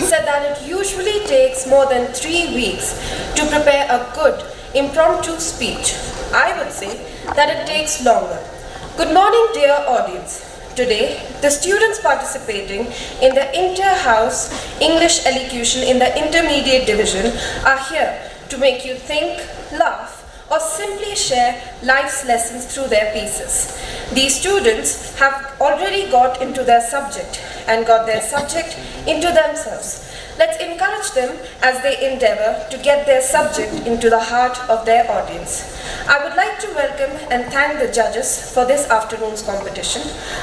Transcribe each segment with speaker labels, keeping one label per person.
Speaker 1: said that it usually takes more than 3 weeks to prepare a good impromptu speech. I would say that it takes longer. Good morning, dear audience. Today, the students participating in the Inter-House English Elocution in the Intermediate Division are here to make you think, laugh, or simply share life's lessons through their pieces. These students have already got into their subject and got their subject into themselves. Let's encourage them as they endeavor to get their subject into the heart of their audience. I would like to welcome and thank the judges for this afternoon's competition.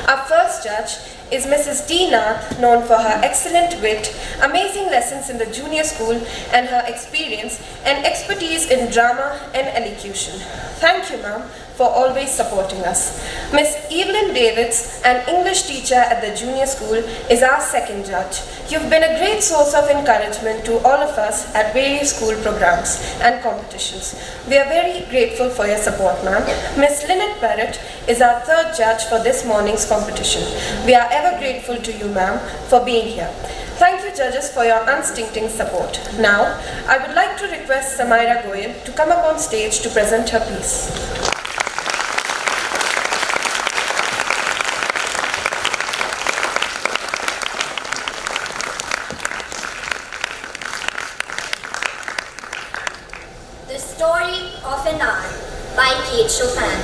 Speaker 1: Our first judge is Mrs. D. Nath, known for her excellent wit, amazing lessons in the junior school, and her experience and expertise in drama and elocution. Thank you, ma'am, for always supporting us. Miss Evelyn Davids, an English teacher at the junior school, is our second judge. You've been a great source of encouragement to all of us at various school programs and competitions. We are very grateful for your support, ma'am. Miss Lynette Barrett is our third judge for this morning's competition. We are ever grateful to you, ma'am, for being here. Thank you, judges, for your unstinting support. Now, I would like to request Samaira Goyal to come up on stage to present her piece.
Speaker 2: The Story of an Hour by Kate Chopin.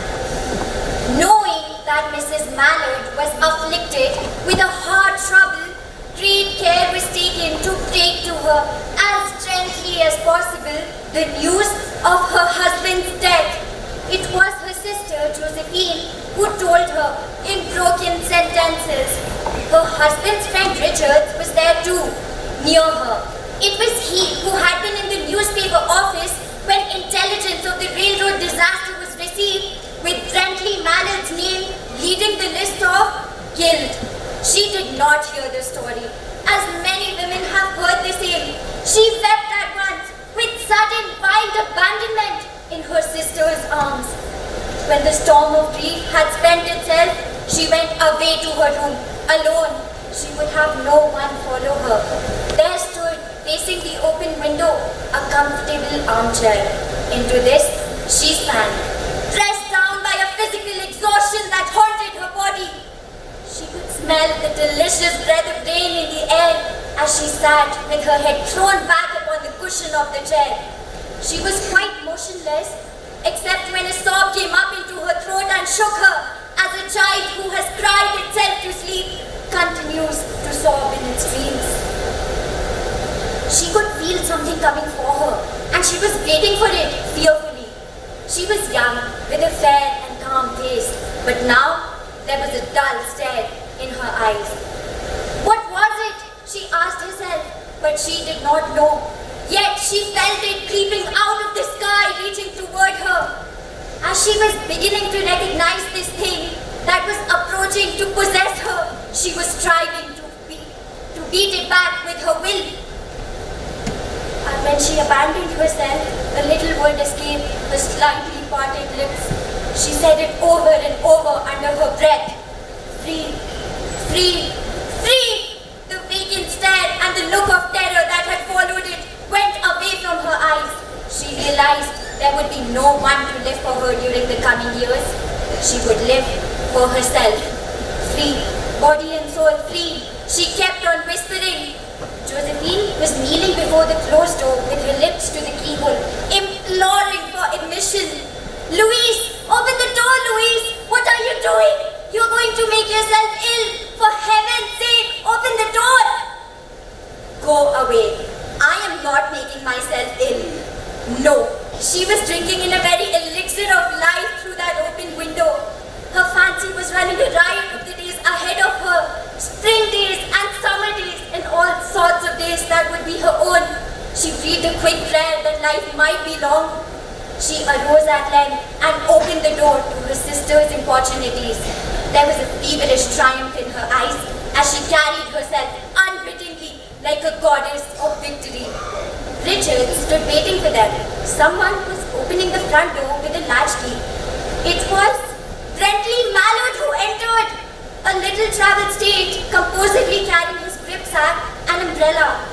Speaker 2: Knowing that Mrs. Mallard was afflicted with a heart trouble, great care was taken to break to her as gently as possible the news of her husband's death. It was her sister Josephine who told her in broken sentences. Her husband's friend Richard was there too, near her. It was he who had been in the newspaper office when intelligence of the railroad disaster was received, with Brentley Mallard's name leading the list of killed. She did not hear the story, as many women have heard the same. She wept at once, with sudden wild abandonment in her sister's arms. When the storm of grief had spent itself, she went away to her room, alone. She would have no one follow her. There stood, facing the open window, a comfortable armchair. Into this, she sank, pressed down by a physical exhaustion that haunted her body. She could smell the delicious breath of rain in the air as she sat with her head thrown back upon the cushion of the chair. She was quite motionless, except when a sob came up into her throat and shook her, as a child who has cried itself to sleep continues to sob in its dreams. She could feel something coming for her, and she was waiting for it fearfully. She was young, with a fair and calm face, but now there was a dull stare in her eyes. What was it? She asked herself, but she did not know. Yet she felt it creeping out of the sky, reaching toward her. As she was beginning to recognize this thing that was approaching to possess her, she was striving to beat it back with her will. And when she abandoned herself, a little word escaped her slightly parted lips. She said it over and over under her breath. Free, free, free! The vacant stare and the look of terror that had followed it went away from her eyes. She realized there would be no one to live for her during the coming years. She would live for herself. Free, body and soul free. She kept on whispering. Josephine was kneeling before the closed door with her lips to the keyhole, imploring for admission. Louise, open the door, Louise! What are you doing? You're going to make yourself ill. For heaven's sake, open the door! Go away. I am not making myself ill. No, she was drinking in a very elixir of life through that open window. Her fancy was running a riot of the days ahead of her, spring days and summer days and all sorts of days that would be her own. She breathed a quick prayer that life might be long. She arose at length and opened the door to her sister's importunities. There was a feverish triumph in her eyes as she carried herself unwittingly like a goddess of victory. Richard stood waiting for them. Someone was opening the front door with a latchkey. It was Brentley Mallard who entered, a little traveled state, composedly carrying his gripsack and umbrella.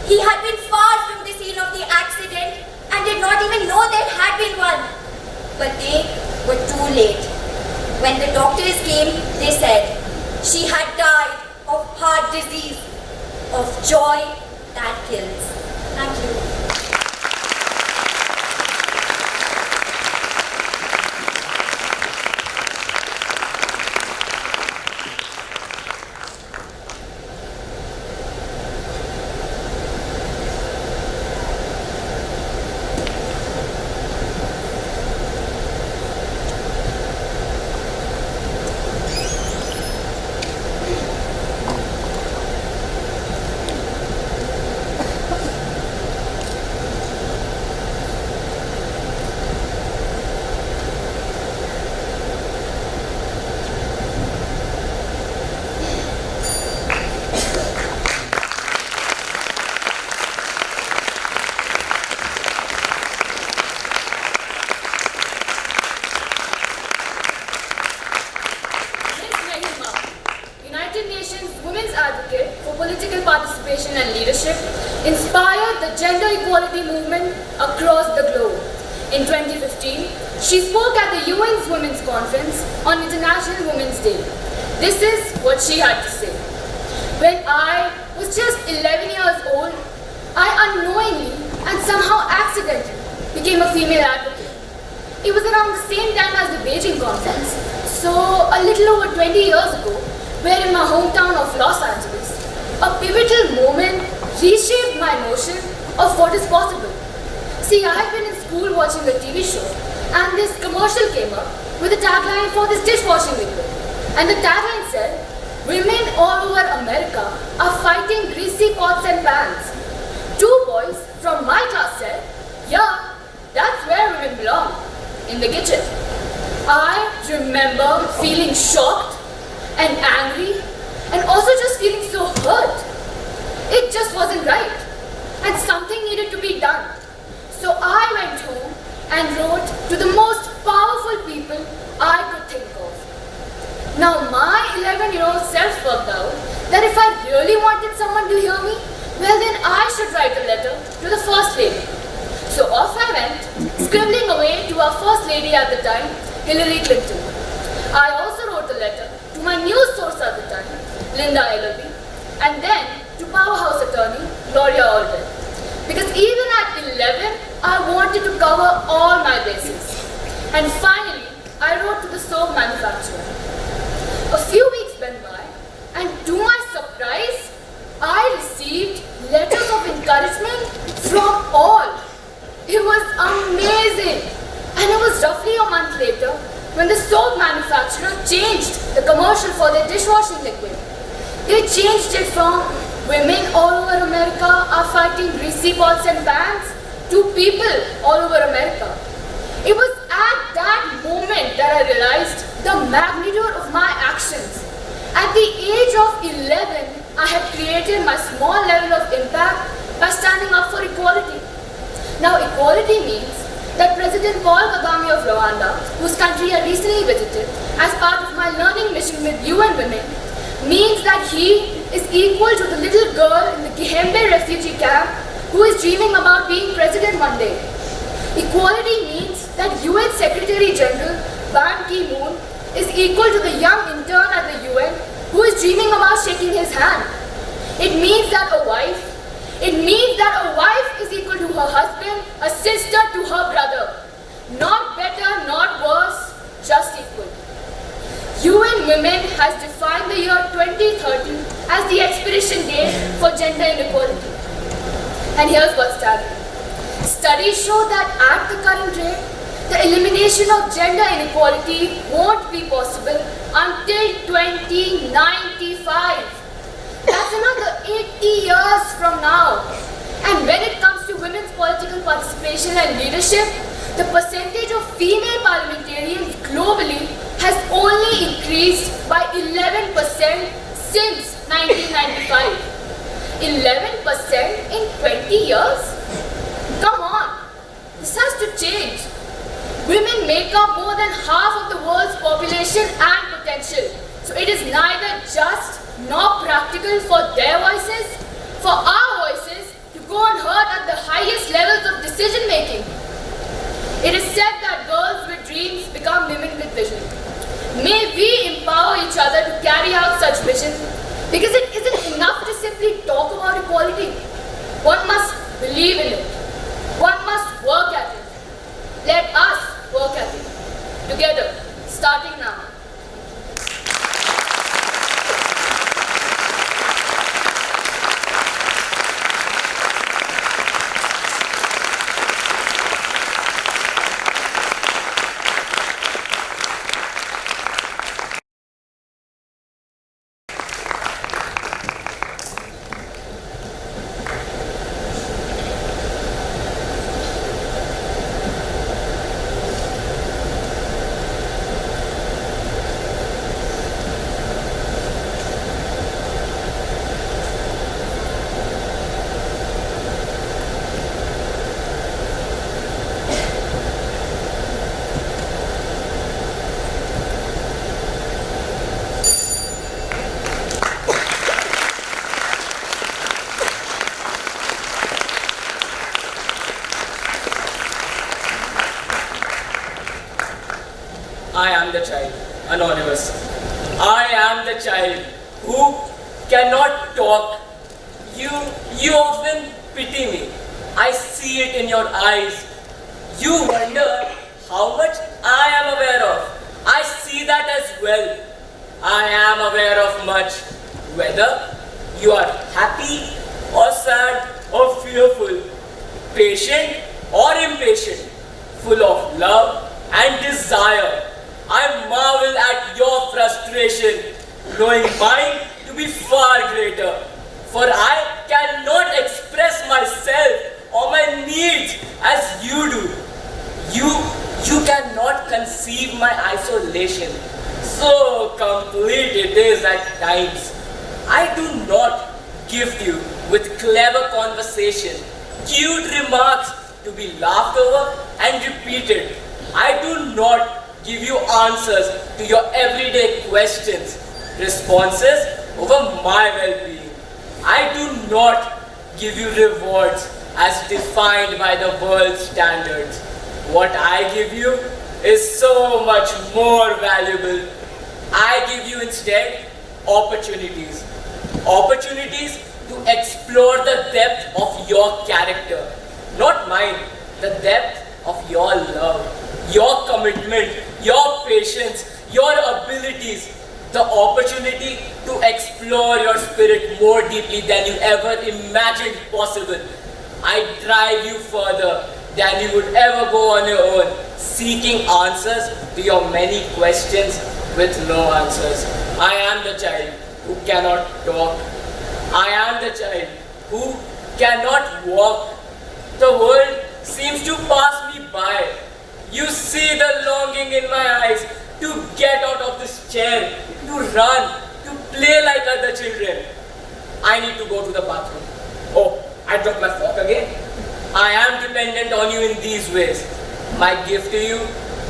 Speaker 2: He had been far from the scene of the accident and did not even know there had been one. But they were too late. When the doctors came, they said she had died of heart disease, of joy that kills. Thank you.
Speaker 3: Participation and leadership inspired the gender equality movement across the globe. In 2015, she spoke at the UN's Women's Conference on International Women's Day. This is what she had to say. When I was just 11 years old, I unknowingly and somehow accidentally became a female advocate. It was around the same time as the Beijing conference, so a little over 20 years ago, where in my hometown of Los Angeles, a pivotal moment reshaped my notion of what is possible. See, I had been in school watching a TV show, and this commercial came up with a tagline for this dishwashing liquid. And the tagline said, "Women all over America are fighting greasy pots and pans." Two boys from my class said, "Yeah, that's where women belong, in the kitchen." I remember feeling shocked and angry and also just feeling so hurt. It just wasn't right, and something needed to be done. So I went home and wrote to the most powerful people I could think of. Now my 11-year-old self worked out that if I really wanted someone to hear me, well then I should write a letter to the First Lady. So off I went, scribbling away to our First Lady at the time, Hillary Clinton. I also wrote a letter to my news source at the time, Linda Ellerby, and then to powerhouse attorney Gloria Allred. Because even at 11, I wanted to cover all my bases. And finally, I wrote to the soap manufacturer. A few weeks went by, and to my surprise, I received letters of encouragement from all. It was amazing. And it was roughly a month later when the soap manufacturer changed the commercial for their dishwashing liquid. They changed it from "Women all over America are fighting greasy pots and pans" to "People all over America." It was at that moment that I realized the magnitude of my actions. At the age of 11, I had created my small level of impact by standing up for equality. Now, equality means that President Paul Kagame of Rwanda, whose country I recently visited as part of my learning mission with UN Women, means that he is equal to the little girl in the Gihembe refugee camp who is dreaming about being president one day. Equality means that UN Secretary General Ban Ki-moon is equal to the young intern at the UN who is dreaming about shaking his hand. It means that a wife is equal to her husband, a sister to her brother. Not better, not worse, just equal. UN Women has defined the year 2030 as the expiration date for gender inequality. And here's what's staggering. Studies show that at the current rate, the elimination of gender inequality won't be possible until 2095. That's another 80 years from now. And when it comes to women's political participation and leadership, the percentage of female parliamentarians globally has only increased by 11% since 1995. 11% in 20 years? Come on, this has to change. Women make up more than half of the world's population and potential. So it is neither just nor practical for their voices, for our voices to decision making. It is said that girls with dreams become women with vision. May we empower each other to carry out such vision, because it isn't enough to simply talk about equality. One must believe in it. One must work at it. Let us work at it. Together, starting now.
Speaker 4: I am the child, anonymous. I am the child who cannot talk. You often pity me. I see it in your eyes. You wonder how much I am aware of. I see that as well. I am aware of much. Whether you are happy or sad or fearful, patient or impatient, full of love and desire. I marvel at your frustration, knowing mine to be far greater. For I cannot express myself or my needs as you do. You cannot conceive my isolation. So complete it is at times. I do not gift you with clever conversation, cute remarks to be laughed over and repeated. I do not give you answers to your everyday questions, responses over my well-being. I do not give you rewards as defined by the world's standards. What I give you is so much more valuable. I give you instead opportunities. Opportunities to explore the depth of your character. Not mine, the depth of your love, your commitment, your patience, your abilities, the opportunity to explore your spirit more deeply than you ever imagined possible. I drive you further than you would ever go on your own, seeking answers to your many questions with no answers. I am the child who cannot talk. I am the child who cannot walk. The world seems to pass me by. You see the longing in my eyes to get out of this chair, to run, to play like other children. I need to go to the bathroom. Oh, I dropped my fork again. I am dependent on you in these ways. My gift to you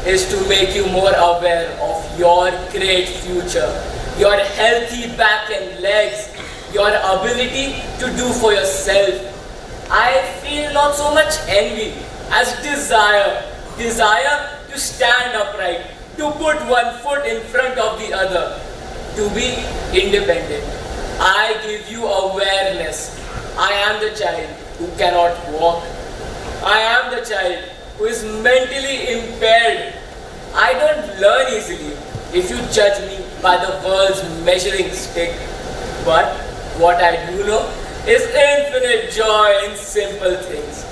Speaker 4: is to make you more aware of your great future, your healthy back and legs, your ability to do for yourself. I feel not so much envy as desire to stand upright, to put one foot in front of the other, to be independent. I give you awareness. I am the child who cannot walk. I am the child who is mentally impaired. I don't learn easily if you judge me by the world's measuring stick. But what I do know is infinite joy in simple things.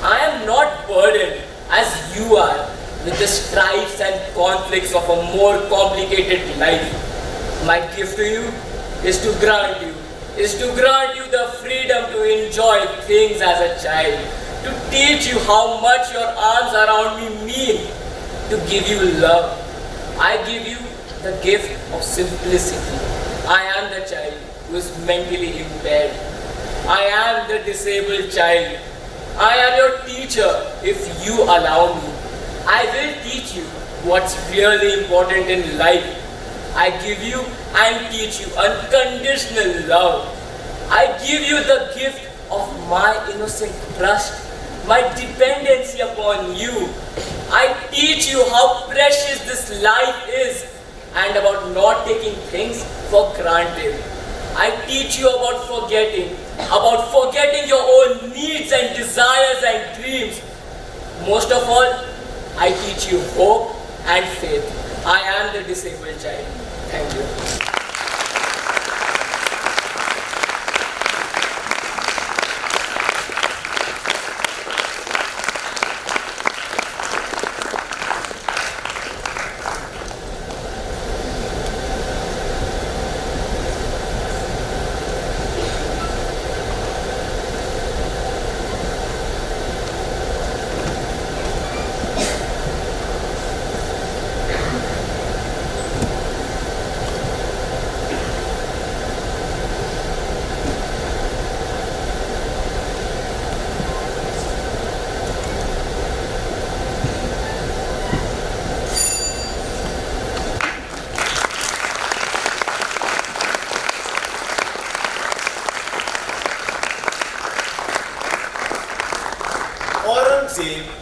Speaker 4: I am not burdened as you are with the strifes and conflicts of a more complicated life. My gift to you is to grant you the freedom to enjoy things as a child, to teach you how much your arms around me mean, to give you love. I give you the gift of simplicity. I am the child who is mentally impaired. I am the disabled child. I am your teacher if you allow me. I will teach you what's really important in life. I give you and teach you unconditional love. I give you the gift of my innocent trust. my dependency upon you. I teach you how precious this life is and about not taking things for granted. I teach you about forgetting your own needs and desires and dreams. Most of all, I teach you hope and faith. I am the disabled child. Thank you.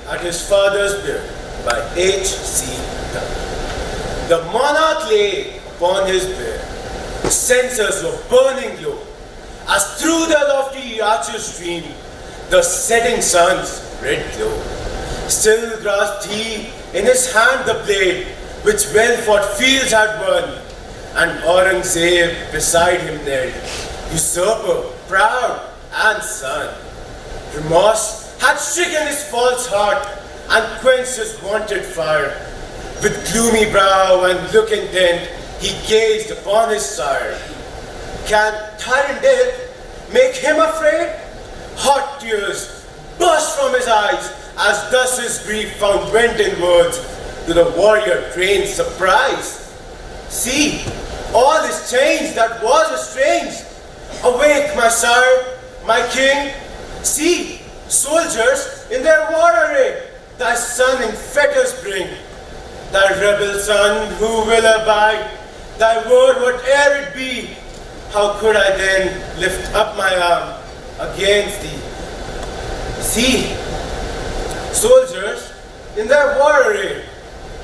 Speaker 5: At his father's bier by H.C. Keller. The monarch lay upon his bier. The censers were burning low, as through the lofty arches streamed the setting sun's red glow. Still grasped he in his hand the blade which well-fought fields had won, and Aurangzeb beside him knelt, usurper, proud and son. Remorse had stricken his false heart and quenched his wanted fire. With gloomy brow and look intent, he gazed upon his sire. Can tyrant death make him afraid? Hot tears burst from his eyes as thus his grief found vent in words to the warrior trained surprise. See, all is changed that was estranged. Awake, my sire, my king. See, soldiers in their war array, thy son in fetters bring. Thy rebel son who will abide thy word whate'er it be. How could I then lift up my arm against thee? See, soldiers in their war array,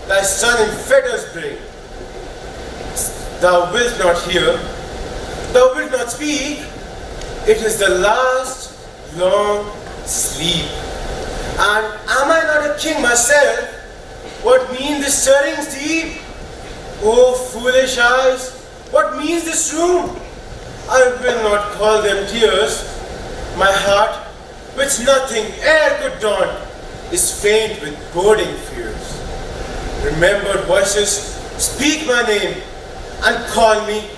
Speaker 5: thy son in fetters bring. Thou wilt not hear, thou wilt not speak. It is the last long sleep. And am I not a king myself? What mean the stirrings deep? Oh, foolish eyes, what means this room? I will not call them tears. My heart, which nothing e'er could daunt, is faint with boding fears. Remembered voices speak my name and call me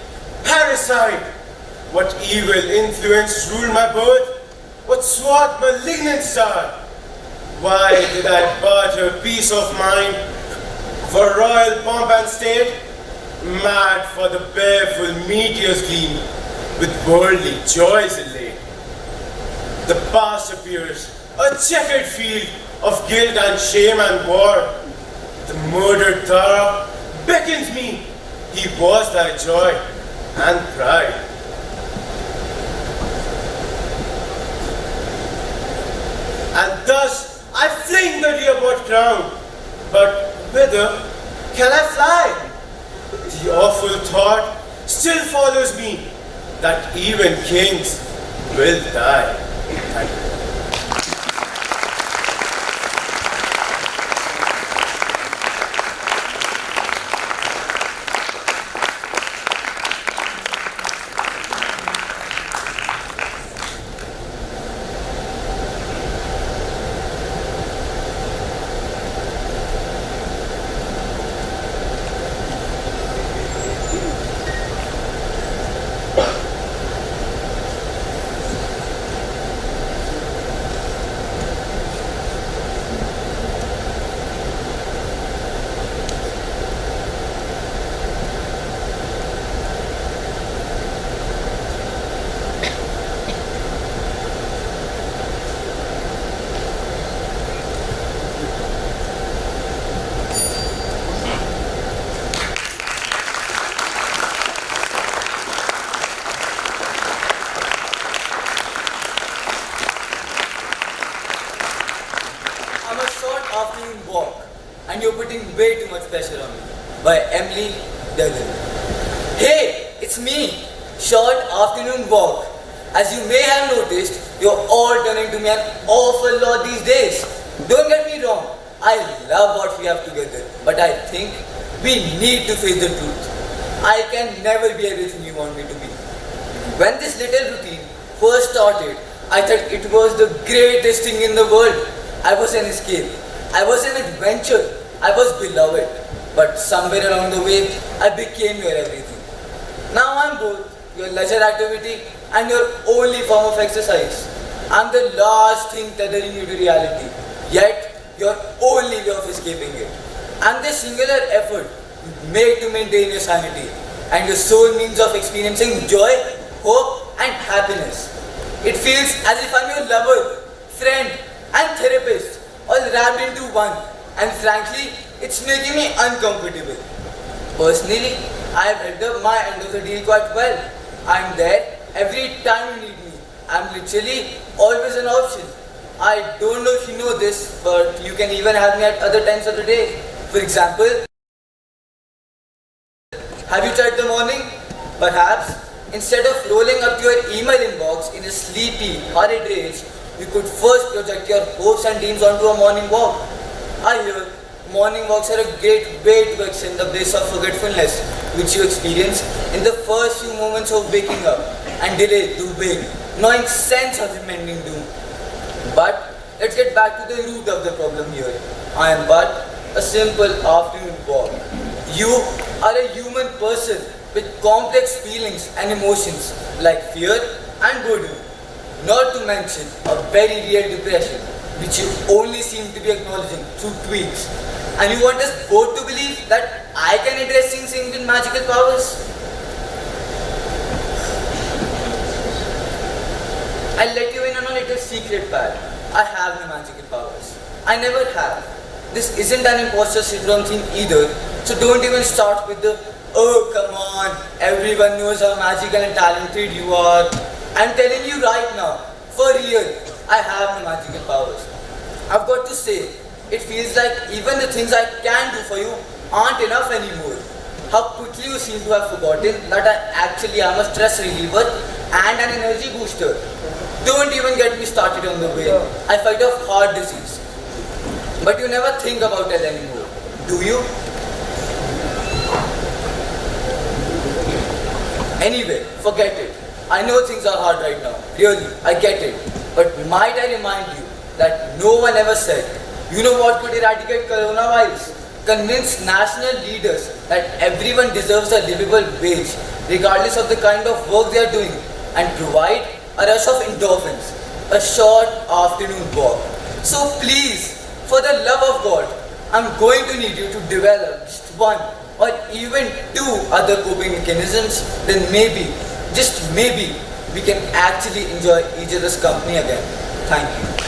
Speaker 5: parasite. What evil influence ruled my birth? What swart malignant star? Why did I barter peace of mind for royal pomp and state? Mad for the baleful meteors gleam, with worldly joys elate. The past appears a checkered field of guilt and shame and war. The murdered Tara beckons me, he was thy joy and pride. And thus I fling the dear-bought crown, but whither can I fly? The awful thought still follows me, that even kings will die. Thank you.
Speaker 6: afternoon walk, and you're putting way too much pressure on me. By Emily Devil. Hey, it's me. Short afternoon walk. As you may have noticed, you're all turning to me an awful lot these days. Don't get me wrong. I love what we have together, but I think we need to face the truth. I can never be everything you want me to be. When this little routine first started, I thought it was the greatest thing in the world. I was an escape. I was an adventure. I was beloved. But somewhere along the way, I became your everything. Now I'm both your leisure activity and your only form of exercise. I'm the last thing tethering you to reality, yet your only way of escaping it. I'm the singular effort you make to maintain your sanity and your sole means of experiencing joy, hope and happiness. It feels as if I'm your lover, friend and therapist all wrapped into one, and frankly, it's making me uncomfortable. Personally, I have held up my end of the deal quite well. I'm there every time you need me. I'm literally always an option. I don't know if you know this, but you can even have me at other times of the day. For example, have you tried the morning? Perhaps, instead of rolling up your email inbox in a sleepy, hurried rage, you could first project your hopes and dreams onto a morning walk. I hear morning walks are a great way to extend the bliss of forgetfulness which you experience in the first few moments of waking up and delay too big, knowing sense of impending doom. But let's get back to the root of the problem here. I am but a simple afternoon walk. You are a human person with complex feelings and emotions like fear and boredom, not to mention a very real depression which you only seem to be acknowledging through tweaks. And you want us both to believe that I can address things with magical powers? I'll let you in on a little secret, pal. I have no magical powers. I never have. This isn't an imposter syndrome thing either, so don't even start with the, oh come on, everyone knows how magical and talented you are. I'm telling you right now, for real, I have no magical powers. I've got to say, it feels like even the things I can do for you aren't enough anymore. How quickly you seem to have forgotten that I actually am a stress reliever and an energy booster. Don't even get me started on the way I fight off heart disease. But you never think about it anymore, do you? Anyway, forget it. I know things are hard right now. Really, I get it. But might I remind you that no one ever said, you know what could eradicate coronavirus? Convince national leaders that everyone deserves a livable wage, regardless of the kind of work they are doing, and provide a rush of endorphins, a short afternoon walk. So please, for the love of God, I'm going to need you to develop just one or even two other coping mechanisms, then maybe, just maybe, we can actually enjoy each other's company again. Thank you.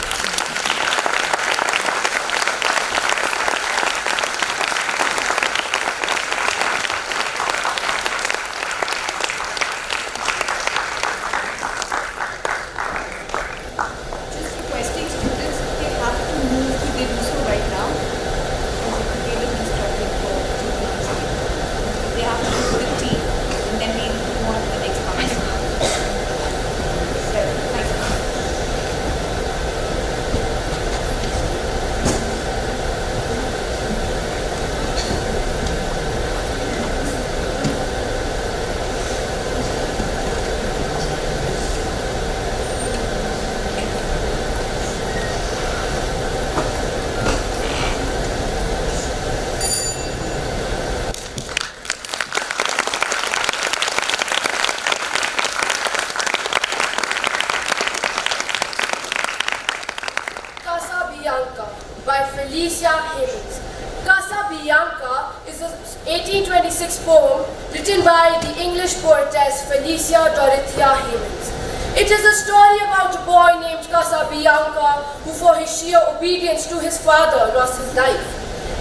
Speaker 1: Casabianca by Felicia Hemings. Casabianca is an 1826 poem written by the English poetess Felicia Dorothea Hemings. It is a story about a boy named Casabianca who for his sheer obedience to his father lost his life.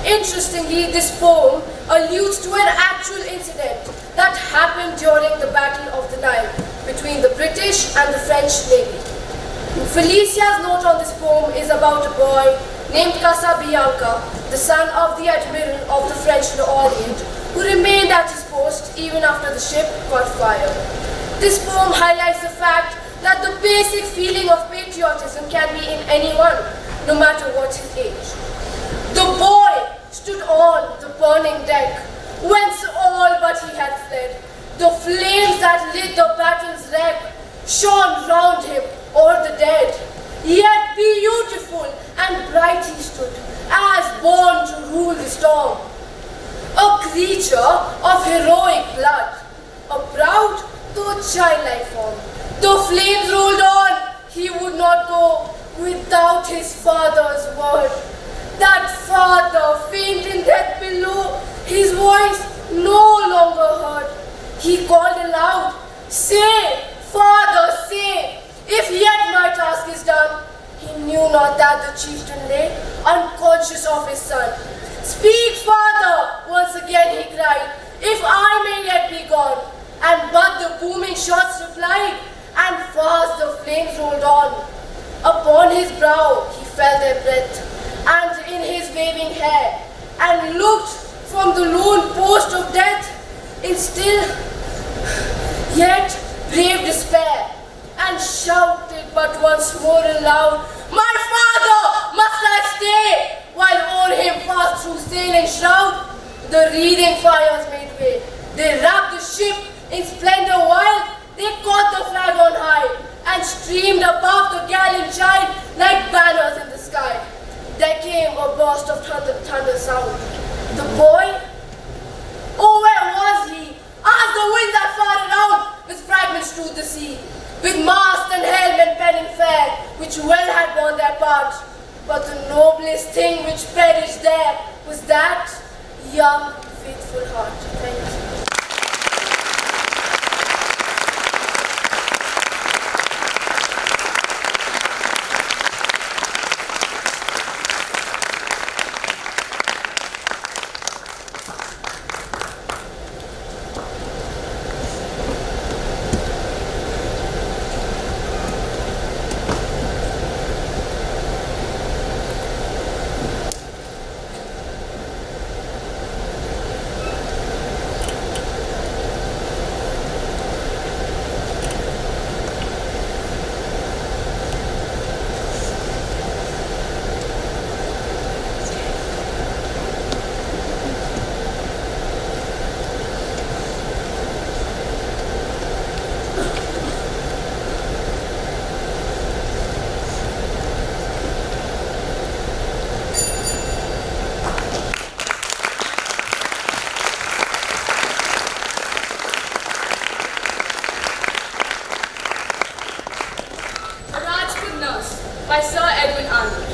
Speaker 1: Interestingly, this poem alludes to an actual incident that happened during the Battle of the Nile between the British and the French Navy. Felicia's note on this poem is about a boy named Casabianca, the son of the admiral of the French Orient, who remained at his post even after the ship caught fire. This poem highlights the fact that the basic feeling of patriotism can be in anyone, no matter what his age. The boy stood on the burning deck, whence all but he had fled. The flames that lit the battle's wreck shone round him o'er the dead. Yet beautiful and bright he stood, as born to rule the storm. A creature of heroic blood, a proud though childlike form. The flames rolled on, he would not go without his father's word. That father, faint in death below, his voice no longer heard. He called aloud, "Say, Father, say, if yet my task is done." He knew not that the chieftain lay unconscious of his son. "Speak, Father," once again he cried, "if I may yet be gone." And but the booming shots replied, and fast the flames rolled on. Upon his brow he felt their breath, and in his waving hair, and looked from the lone post of death in still yet brave despair, and shouted but once more aloud, "My father, must I stay?" While o'er him passed through sail and shroud the wreathing fires made way. They wrapped the ship in splendor while they caught the flag on high, and streamed above the gallant child like banners in the sky. There came a burst of thunder sound. The boy, oh where was he? As the winds that far around with fragments strewed the sea, with mast and helm and pennon fair, which well had borne their part. But the noblest thing which perished there was that young, faithful heart. Thank you.
Speaker 3: By Sir Edwin Arnold.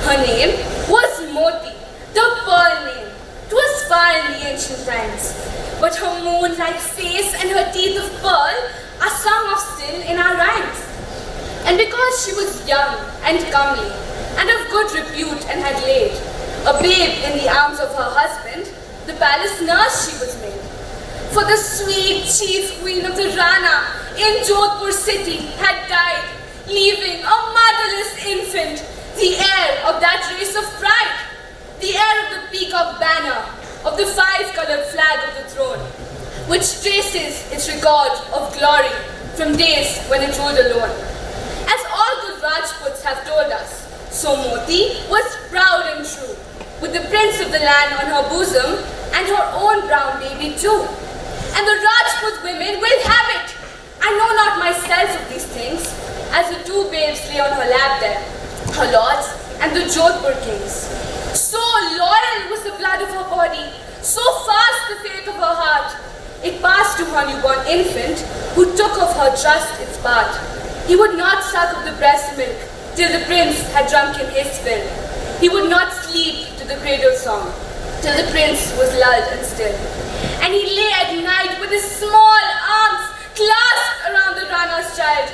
Speaker 3: Her name was Moti, the pearl name. 'Twas far in the ancient times, but her moon-like face and her teeth of pearl are sung of still in our rhymes. And because she was young and comely, and of good repute and had laid a babe in the arms of her husband, the palace nurse she was made. For the sweet chief queen of the Rana in Jodhpur city had died, leaving a motherless infant, the heir of that race of pride, the heir of the peacock banner, of the five-colored flag of the throne, which traces its record of glory from days when it ruled alone. As all the Rajputs have told us, so Moti was proud and true, with the prince of the land on her bosom and her own brown baby too. And the Rajput women will have it. I know not myself of these things, as the two babes lay on her lap there, her lords and the Jodhpur kings. So loyal was the blood of her body, so fast the faith of her heart. It passed to her newborn infant, who took of her trust its part. He would not suck of the breast milk till the prince had drunken his fill. He would not sleep to the cradle song till the prince was lulled and still. And he lay at night with his small arms clasped around the Rana's child,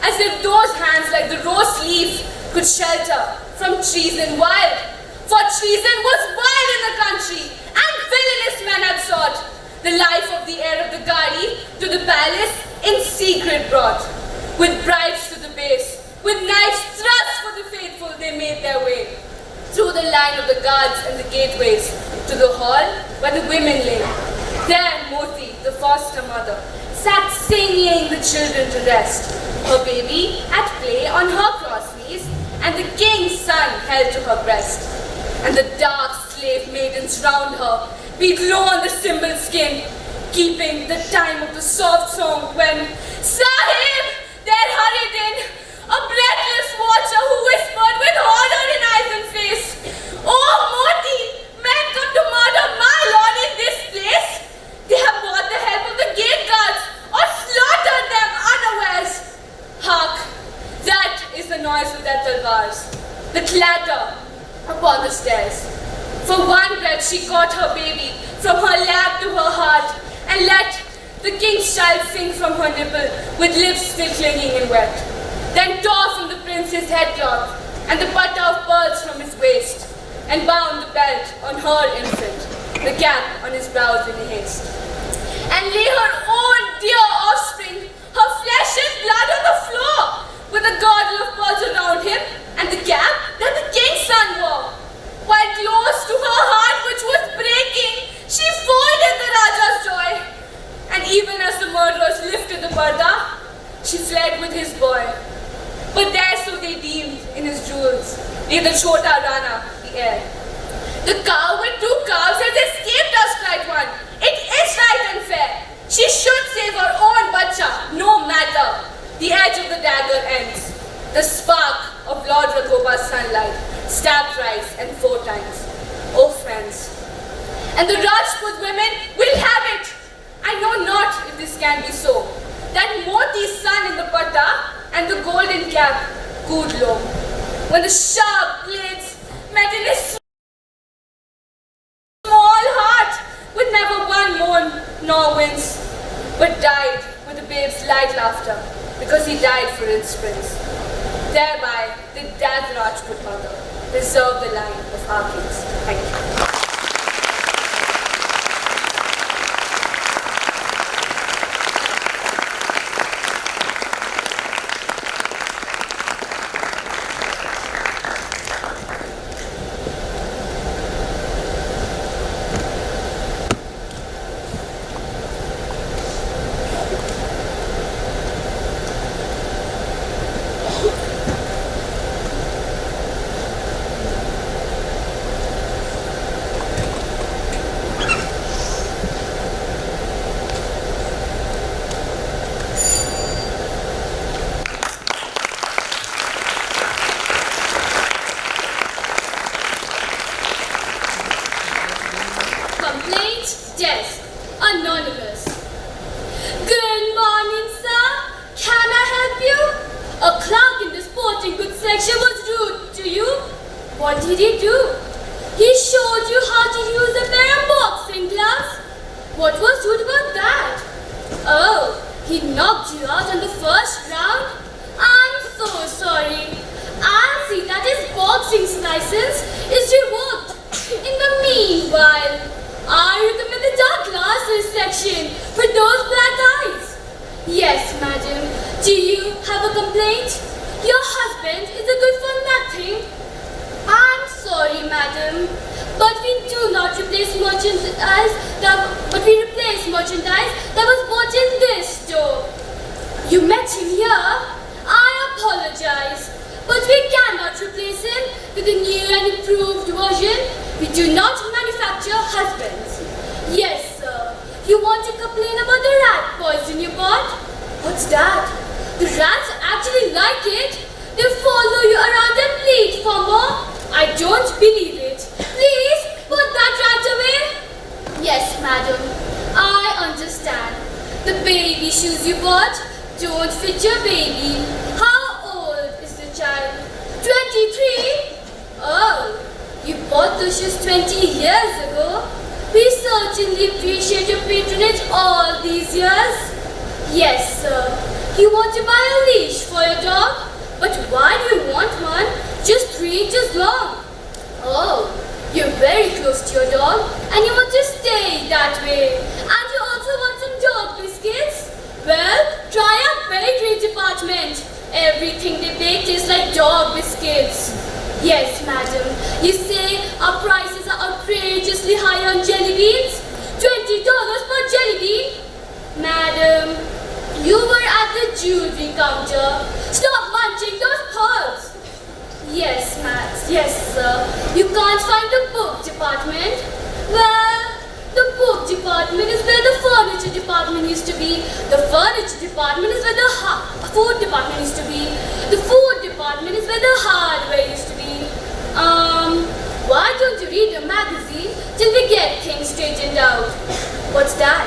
Speaker 3: as if those hands like the rose leaf could shelter from treason wild. For treason was wild in the country, and villainous men had sought the life of the heir of the Gadi to the palace in secret brought. With bribes to the base, with knives thrust for the faithful they made their way. one of the guards and the gateways to the hall where the women lay. There Moti, the foster mother, sat singing the children to rest, her baby at play on her cross knees, and the king's son held to her breast. And the dark slave maidens round her beat low on the cymbal skin, keeping the time of the soft song when Sahib, there hurried in a breathless watcher who whispered with horror in eyes and face, "Oh Moti, men come to murder my lord in this place. They have bought the help of the gate guards or slaughtered them unawares. Hark, that is the noise of their talwars, the clatter upon the stairs." For one breath she caught her baby from her lap to her heart and let the king's child sing from her nipple with lips still clinging and wet. Then tore from the prince's headcloth and the butter of pearls from his waist and bound the belt on her infant, the cap on his brows in haste. And lay her own dear offspring, her flesh and blood on the floor, with a girdle of pearls around him and the cap that the king's son wore. While close to her heart, which was breaking, she folded the Raja's joy. And even as the murderers lifted the parda, she fled with his boy. But there so they deemed in his jewels, near the Chota Rana, the heir. "The cow with 2 calves has escaped us," cried one. "It is right and fair. She should save her own bacha, no matter. The edge of the dagger ends. The spark of Lord Raghoba's sunlight stabbed thrice and 4 times. Oh friends, and the Rajput women will have it. I know not if this can be so, that Moti's son in the patta and the golden cap cooed low, when the sharp blades met in his small heart, with never one moan nor wince, but died with the babe's light laughter, because he died for its prince. Thereby did that Rajput mother preserve the line of our kings." Thank you.
Speaker 2: Desk, Anonymous. Good morning, sir. Can I help you? A clerk in the sporting goods section was rude to you. What did he do? He showed you how to use a pair of boxing gloves. What was rude about that? Oh, he knocked you out on the first round? I'm so sorry. I'll see that his boxing license is revoked. In the meanwhile, I recommend the dark glasses section for those black eyes. Yes, madam. Do you have a complaint? Your husband is a good for nothing. I'm sorry, madam, but we do not replace merchandise that was bought in this store. You met him here? I apologize, but we cannot replace him with a new and improved version. We do not manufacture husbands. Yes, sir. You want to complain about the rat poison you bought? What's that? The rats actually like it. They follow you around and bleat for more. I don't believe it. Please put that rat away. Yes, madam. I understand. The baby shoes you bought don't fit your baby. How old is the child? 23? Oh. You bought those shoes 20 years ago. We certainly appreciate your patronage all these years. Yes, sir. You want to buy a leash for your dog? But why do you want one just 3 inches long? Oh, you're very close to your dog and you want to stay that way. And you also want some dog biscuits? Well, try our bakery department. Everything they bake tastes like dog biscuits. Yes, madam. You say our
Speaker 3: madam. You were at the jewelry counter. Stop munching those pearls. Yes, Max. Yes, sir. You can't find the book department? Well, the book department is where the furniture department used to be. The furniture department is where the food department used to be. The food department is where the hardware used to be. Why don't you read a magazine till we get things straightened out? What's that?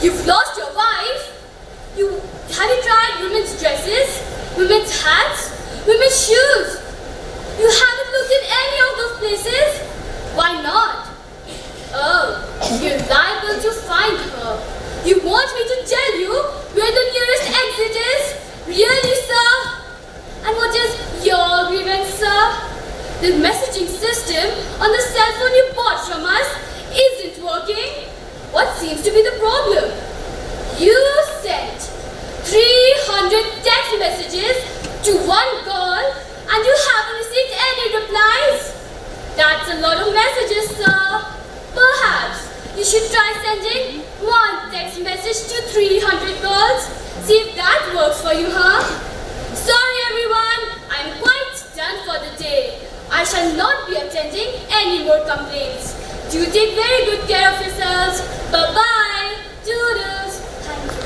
Speaker 3: You've lost your wife? Have you tried women's dresses, women's hats, women's shoes? You haven't looked in any of those places? Why not? Oh, you're liable to find her. You want me to tell you where the nearest exit is? Really, sir? And what is your grievance, sir? The messaging system on the cell phone you bought from us isn't working. What seems to be the problem? You sent 300 text messages to one girl and you haven't received any replies. That's a lot of messages, sir. Perhaps you should try sending one text message to 300 girls. See if that works for you, huh? Sorry everyone, I'm quite done for the day. I shall not be attending any more complaints. Do take very good care of yourselves. Bye-bye. Toodles. Thank you.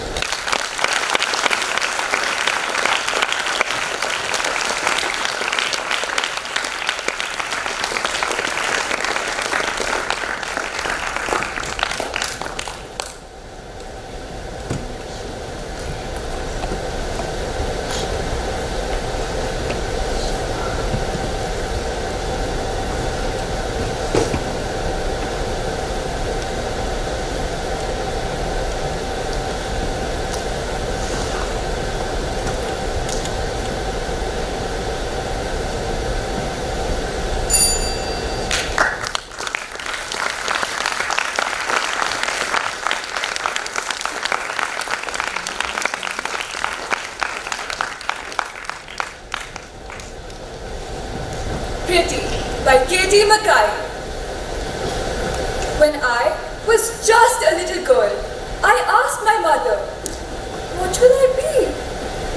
Speaker 7: When I was just a little girl, I asked my mother, what will I be?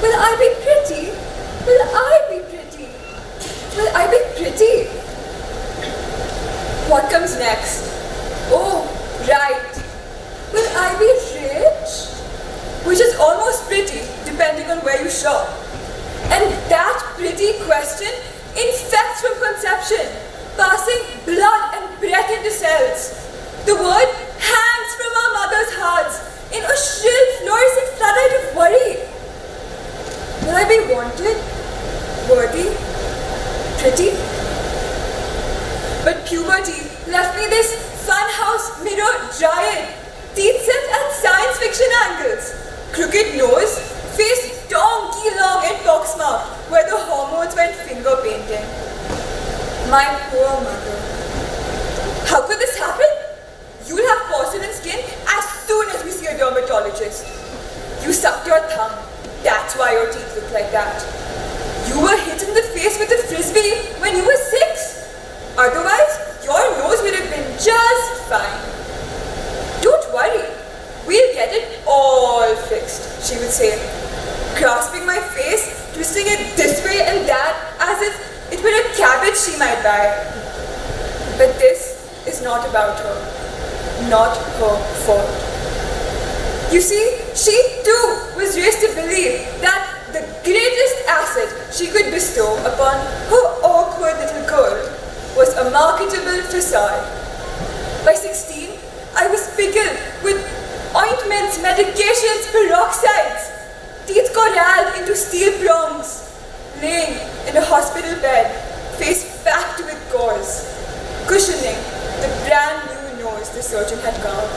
Speaker 7: Will I be pretty? Will I be pretty? Will I be pretty? What comes next? Oh, right. Will I be rich? Which is almost pretty, depending on where you shop. And that pretty question infects from conception, passing blood and breath into cells. The word hangs from our mothers' hearts in a shrill, fluorescent floodlight of worry. Will I be wanted, worthy, pretty? But puberty left me this funhouse mirror giant, teeth set at science fiction angles, crooked nose, face donkey long and poxmark where the hormones went finger painting. My poor mother. How could this happen? You'll have porcelain skin as soon as we see a dermatologist. You sucked your thumb. That's why your teeth look like that. You were hit in the face with a frisbee when you were 6. Otherwise, your nose would have been just fine. Don't worry. We'll get it all fixed, she would say, grasping my face, twisting it this way and that as if it were a cabbage she might buy. But this is not about her. Not her fault. You see, she too was raised to believe that the greatest asset she could bestow upon her awkward little girl was a marketable facade. By 16, I was pickled with ointments, medications, peroxides, teeth corralled into steel prongs, laying in a hospital bed, face packed with gauze, cushioning the brand new nose the surgeon had carved.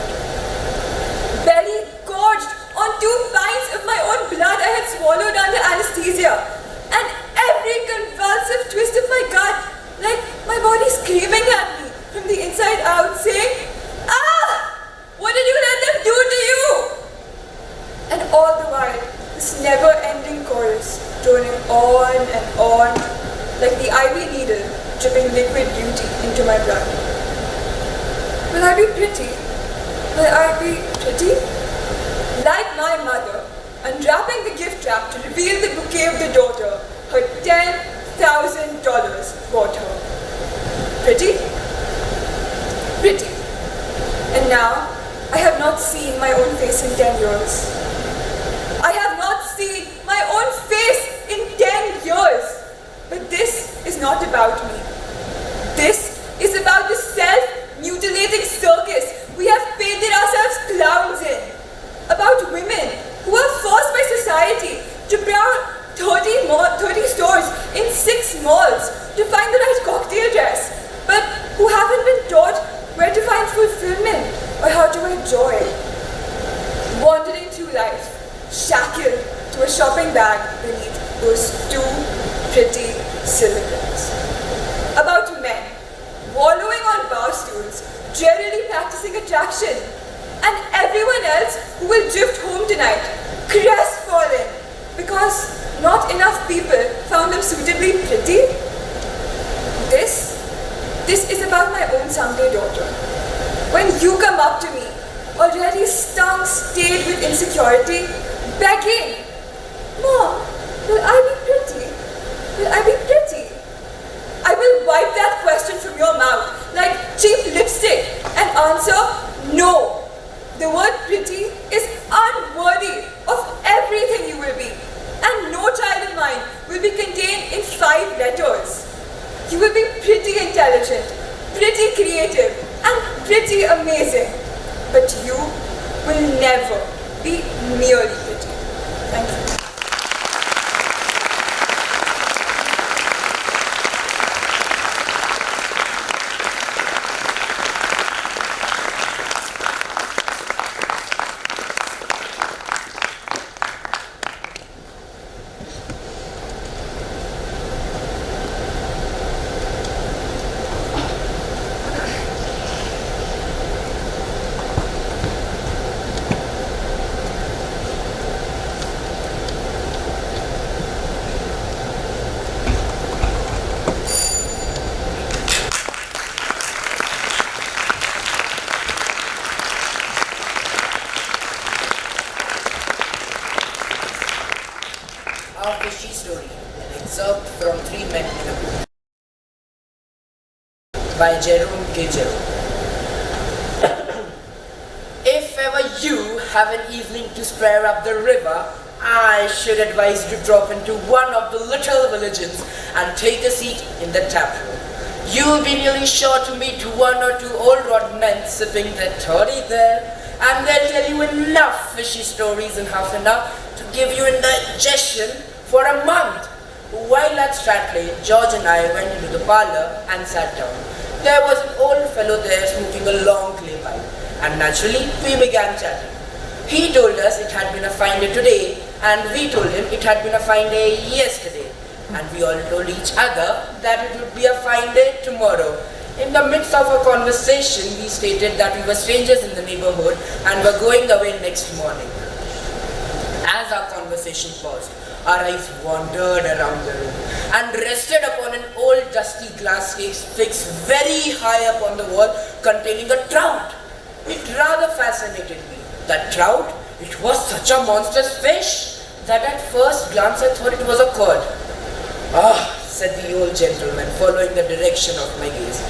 Speaker 7: Belly gorged on 2 pints of my own blood I had swallowed under anesthesia, and every convulsive twist of my gut, like my body screaming at me from the inside out, saying, "Ah! What did you let them do to you?" And all the while, this never-ending chorus, droning on and on, like the IV needle dripping liquid beauty into my blood. Will I be pretty? Will I be pretty? like my mother, unwrapping the gift wrap to reveal the bouquet of the daughter her $10,000 bought her. Pretty? Pretty. And now, I have not seen my own face in 10 years. I have not seen my own face in 10 years. But this is not about me. This is about the self-mutilating circus we have painted ourselves clowns in. About women who are forced by society to browse 30 stores in 6 malls to find the right cocktail dress, but who haven't been taught where to find fulfillment or how to enjoy. Wandering through life, shackled to a shopping bag beneath those 2 pretty cylinders. About men wallowing on bar stools, drearily practicing attraction, and everyone else who will drift home tonight, crestfallen, because not enough people found them suitably pretty. This is about my own someday daughter. When you come up to me, already stung, stayed with insecurity, begging, "Mom, will I be pretty? Will I be pretty?" I will wipe that question from your mouth like cheap lipstick and answer, no. The word pretty is unworthy of everything you will be, and no child of mine will be contained in 5 letters. You will be pretty intelligent, pretty creative, and pretty amazing. But you will never be merely pretty. Thank you.
Speaker 8: Our fishy story, an excerpt from 3 Men in a Boat by Jerome K. Jerome. If ever you have an evening to spare up the river, I should advise you to drop into one of the little villages and take a seat in the tap room. You will be nearly sure to meet 1 or 2 old rod men sipping their toddy there, and they'll tell you enough fishy stories in half an hour to give you indigestion for a month. While at Stratley, George and I went into the parlor and sat down. There was an old fellow there smoking a long clay pipe, and naturally we began chatting. He told us it had been a fine day today, and we told him it had been a fine day yesterday, and we all told each other that it would be a fine day tomorrow. In the midst of our conversation, we stated that we were strangers in the neighborhood and were going away next morning. As our conversation paused, our eyes wandered around the room and rested upon an old dusty glass case fixed very high up on the wall containing a trout. It rather fascinated me. That trout, it was such a monstrous fish that at first glance I thought it was a cod. "Ah," said the old gentleman, following the direction of my gaze.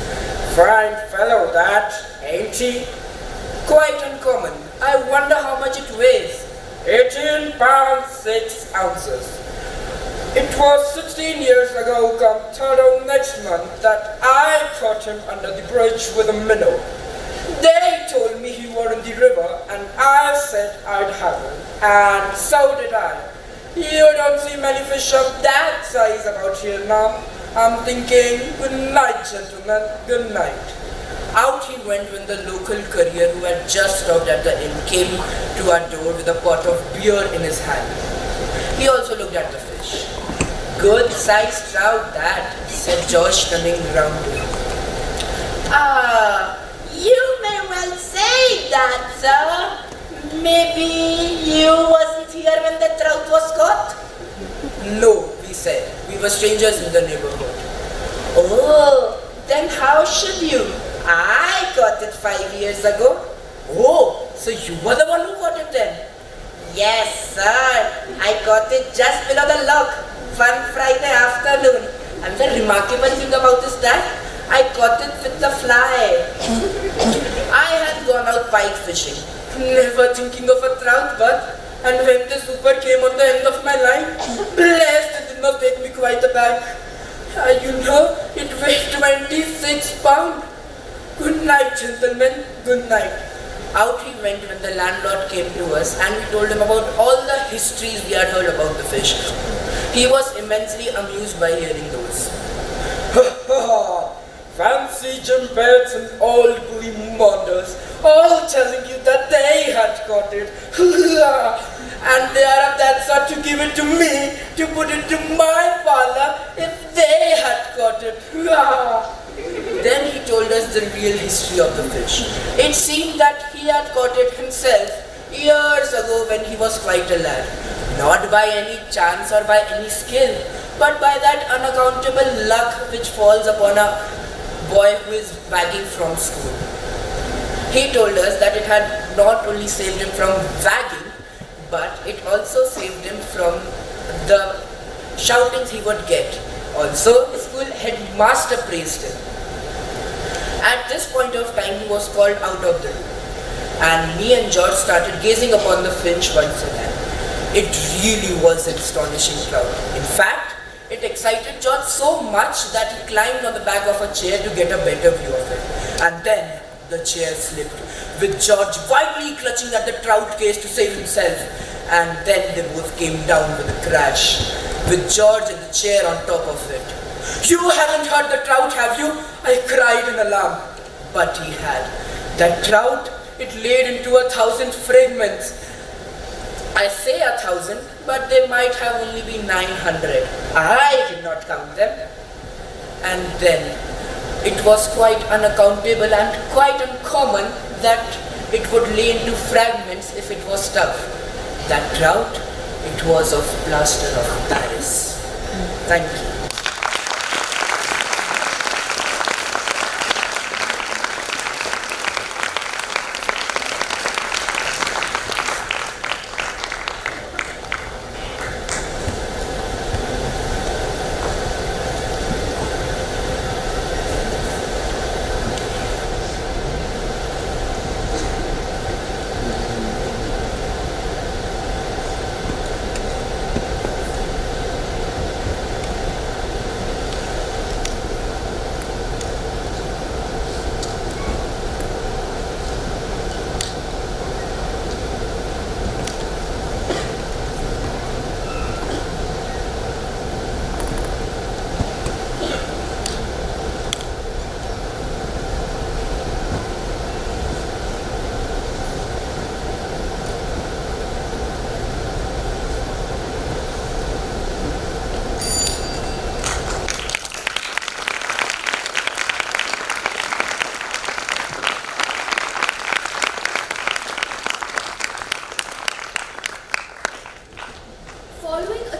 Speaker 8: "Fine fellow that, ain't he? Quite uncommon. I wonder how much it weighs." 18 pounds 6 ounces. It was 16 years ago, come 3rd of next month, that I caught him under the bridge with a minnow. They told me he were in the river, and I said I'd have him, and so did I. You don't see many fish of that size about here now. I'm thinking, good night, gentlemen, good night. Out he went when the local courier who had just stopped at the inn came to our door with a pot of beer in his hand. He also looked at the fish. "Good-sized trout that," said George, turning round to him. "Ah, you may well say that, sir. Maybe you wasn't here when the trout was caught?" "No," we said. "We were strangers in the neighborhood." "Oh, then how should you? I caught it 5 years ago." "Oh, so you were the one who caught it then?" Yes, sir. I caught it just below the lock one Friday afternoon. And the remarkable thing about this that I caught it with the fly. I had gone out pike fishing, never thinking of a trout, but and when the super came on the end of my line, blessed it did not take me quite aback. It weighed 26 pounds. Good night, gentlemen. Good night. Out he went when the landlord came to us and we told him about all the histories we had heard about the fish. He was immensely amused by hearing those. Fancy Jimpets and old Glimonders all telling you that they had caught it. And they are of that sort to give it to me to put into my parlor if they had caught it. Then he told us the real history of the fish. It seemed that he had caught it himself years ago when he was quite a lad. Not by any chance or by any skill, but by that unaccountable luck which falls upon a boy who is wagging from school. He told us that it had not only saved him from wagging, but it also saved him from the shoutings he would get. Also, the school headmaster praised him. At this point of time, he was called out of the room, and me and George started gazing upon the finch once again. It really was an astonishing trout. In fact, it excited George so much that he climbed on the back of a chair to get a better view of it. And then the chair slipped, with George wildly clutching at the trout case to save himself. And then they both came down with a crash, with George and the chair on top of it. "You haven't hurt the trout, have you?" I cried in alarm. But he had. That trout, it laid into 1,000 fragments. I say 1,000, but they might have only been 900. I did not count them. And then, it was quite unaccountable and quite uncommon that it would lay into fragments if it was tough. That trout, it was of plaster of Paris. Thank you.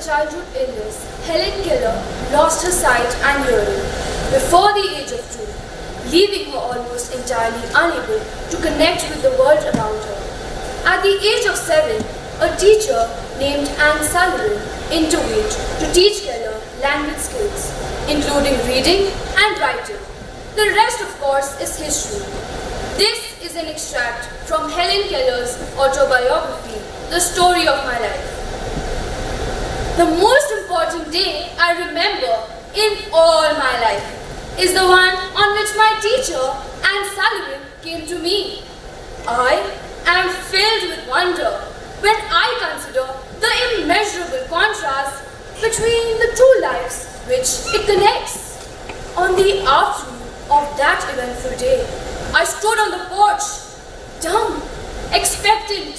Speaker 3: Childhood illness, Helen Keller lost her sight and hearing before the age of 2, leaving her almost entirely unable to connect with the world around her. At the age of 7, a teacher named Anne Sullivan intervened to teach Keller language skills, including reading and writing. The rest, of course, is history. This is an extract from Helen Keller's autobiography, The Story of My Life. The most important day I remember in all my life is the one on which my teacher, Anne Sullivan, came to me. I am filled with wonder when I consider the immeasurable contrast between the two lives which it connects. On the afternoon of that eventful day, I stood on the porch, dumb, expectant,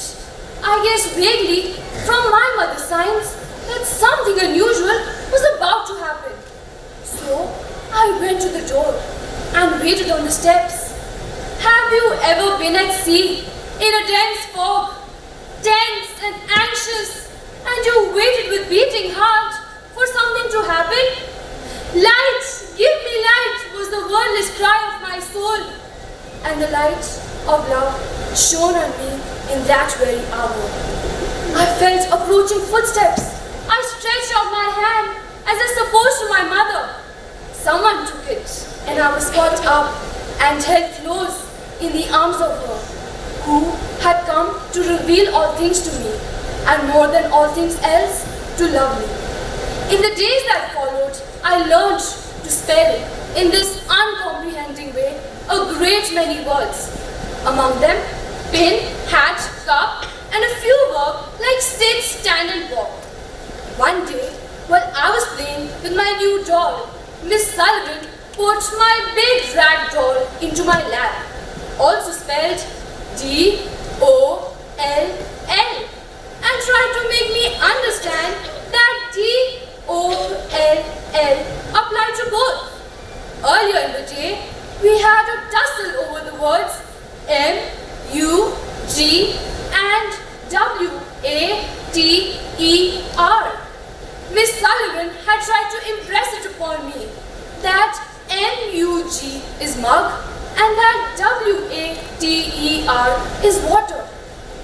Speaker 3: I guess vaguely from my mother's signs that something unusual was about to happen. So I went to the door and waited on the steps. Have you ever been at sea in a dense fog, tense and anxious, and you waited with beating heart for something to happen? Light, give me light, was the wordless cry of my soul. And the light of love shone on me in that very hour. I felt approaching footsteps. I stretched out my hand as if supposed to my mother. Someone took it, and I was caught up and held close in the arms of her, who had come to reveal all things to me, and more than all things else, to love me. In the days that followed, I learned to spell in this uncomprehending way a great many words. Among them, pin, hat, cup, and a few were like sit, stand, and walk. One day, while I was playing with my new doll, Miss Sullivan put my big rag doll into my lap, also spelled D-O-L-L, and tried to make me understand that D-O-L-L applied to both. Earlier in the day, we had a tussle over the words M-U-G and W-A-T-E-R. Miss Sullivan had tried to impress it upon me that M-U-G is mug and that W-A-T-E-R is water.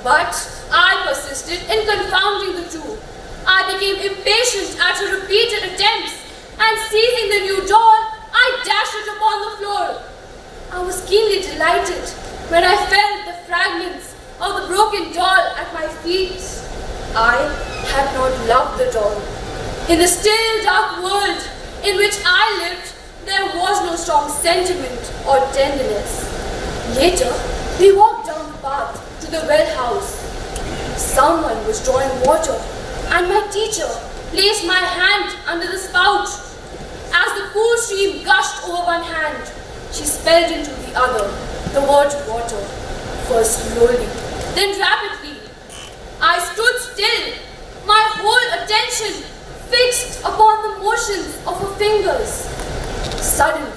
Speaker 3: But I persisted in confounding the two. I became impatient at her repeated attempts, and seizing the new doll, I dashed it upon the floor. I was keenly delighted when I felt the fragments of the broken doll at my feet. I had not loved the doll. In the still dark world in which I lived, there was no strong sentiment or tenderness. Later, we walked down the path to the well house. Someone was drawing water, and my teacher placed my hand under the spout. As the cool stream gushed over one hand, she spelled into the other the word water, first slowly, then rapidly. I stood still, my whole attention fixed upon the motions of her fingers. Suddenly,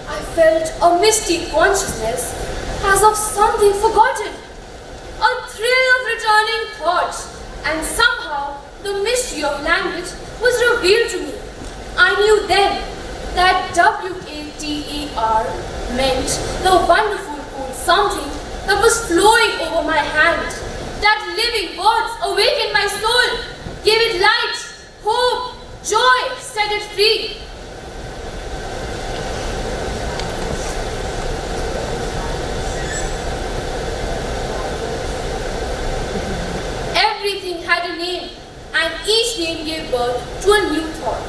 Speaker 3: I felt a misty consciousness as of something forgotten, a thrill of returning thought, and somehow the mystery of language was revealed to me. I knew then that W-A-T-E-R meant the wonderful cool something that was flowing over my hand, that living words awakened my soul, gave it light, hope, joy, set it free. Everything had a name, and each name gave birth to a new thought.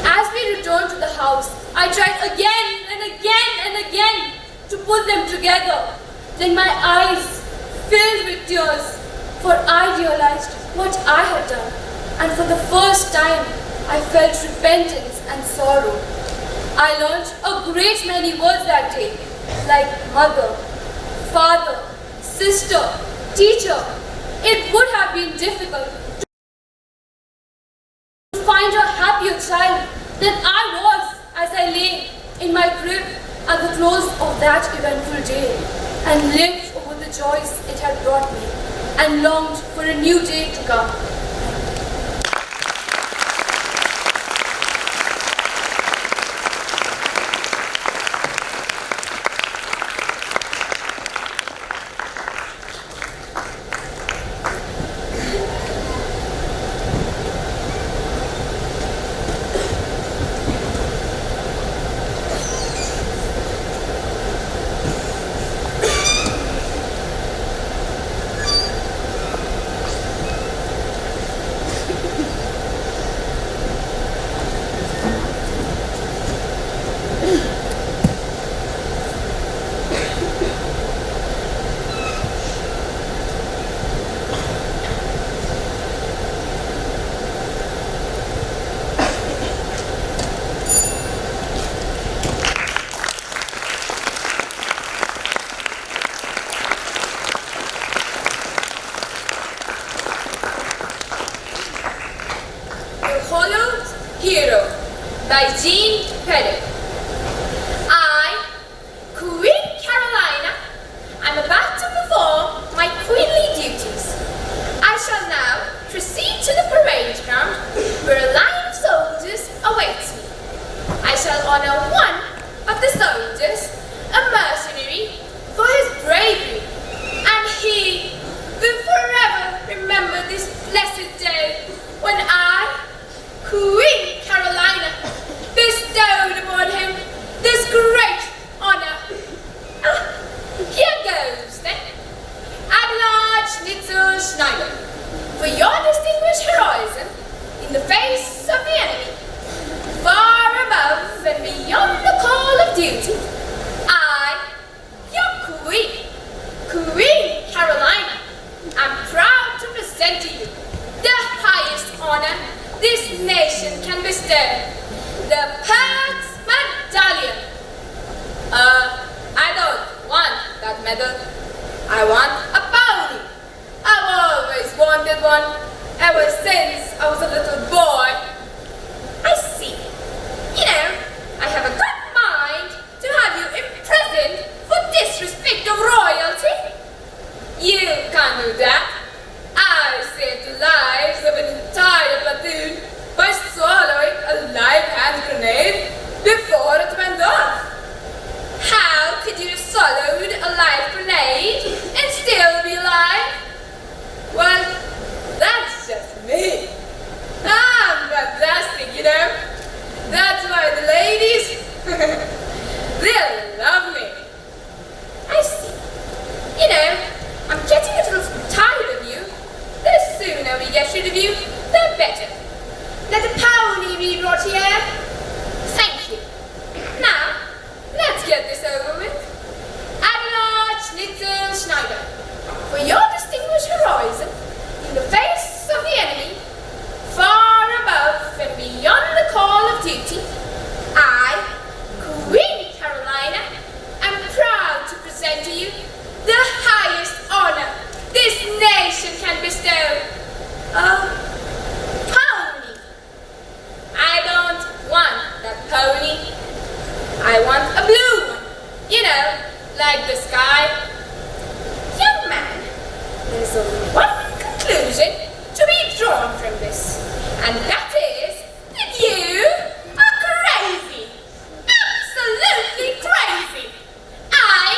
Speaker 3: As we returned to the house, I tried again and again and again to put them together. Then my eyes filled with tears, for I realized what I had done, and for the first time I felt repentance and sorrow. I learned a great many words that day, like mother, father, sister, teacher. It would have been difficult to find a happier child than I was as I lay in my crib at the close of that eventful day, and lived over the joys it had brought me, and longed for a new day to come.
Speaker 2: By Jean Pettit. I, Queen Carolina, am about to perform my queenly duties. I shall now proceed to the parade ground where a line of soldiers awaits me. I shall honor one of the soldiers, a mercenary, for his bravery, and he
Speaker 3: this nation can bestow. The Pax Medallion. I don't want that medal. I want a pony. I've always wanted one, ever since I was a little boy. I see. You know, I have a good mind to have you imprisoned for disrespect of royalty. You can't do that. I saved the lives of an entire platoon by swallowing a live hand grenade before it went off. How could you have swallowed a live grenade and still be alive? Well, that's just me. I'm fantastic, you know. That's why the ladies, they love me. I see. You know, I'm getting a little tired of you. The sooner we get rid of you, the better. Let a pony be brought here. Thank you. Now, let's get this over with. Adelard Schnitzel Schneider, for your distinguished heroism in the face of the enemy, far above and beyond the call of duty, I, Queen Carolina, am proud to present to you the highest honor this nation can bestow. A pony. I don't want that pony. I want a blue one. You know, like the sky. Young man, there's only one conclusion to be drawn from this, and that is that you are crazy. Absolutely crazy. I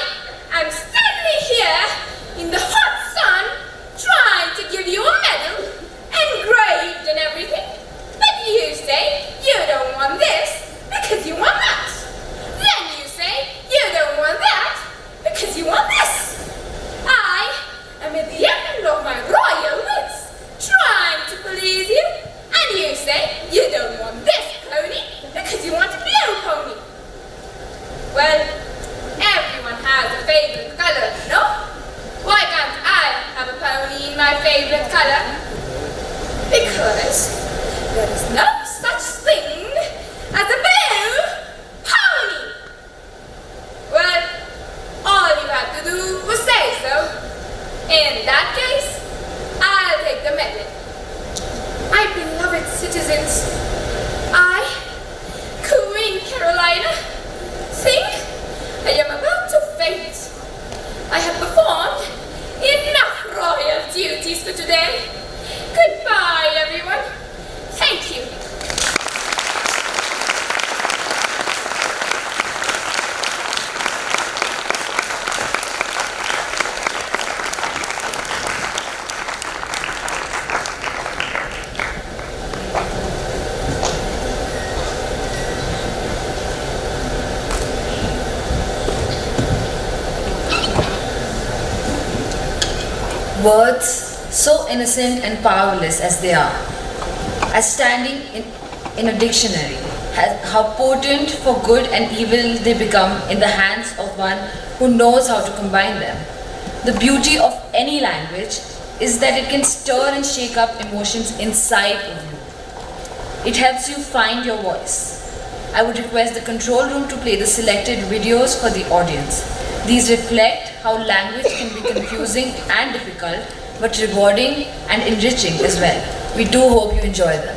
Speaker 3: am standing here in the hot sun trying to give you a medal, engraved and everything, but you say you don't want this because you want that. Then you say you don't want that because you want this. I am at the end of my royal wits, trying to please you, and you say you don't want this pony because you want a blue pony. Well, everyone has a favorite color, no? Why can't I have a pony in my favorite color? Because there is no such thing as a blue pony. Well, all you had to do was say so. In that case, I'll take the medal. My beloved citizens, I, Queen Carolina, think I am about to faint. I have performed enough royal duties for today. Goodbye, everyone. Thank you.
Speaker 9: Words, so innocent and powerless as they are, as standing in a dictionary, how potent for good and evil they become in the hands of one who knows how to combine them. The beauty of any language is that it can stir and shake up emotions inside of you. It helps you find your voice. I would request the control room to play the selected videos for the audience. These reflect how language can be confusing and difficult, but rewarding and enriching as well. We do hope you enjoy them.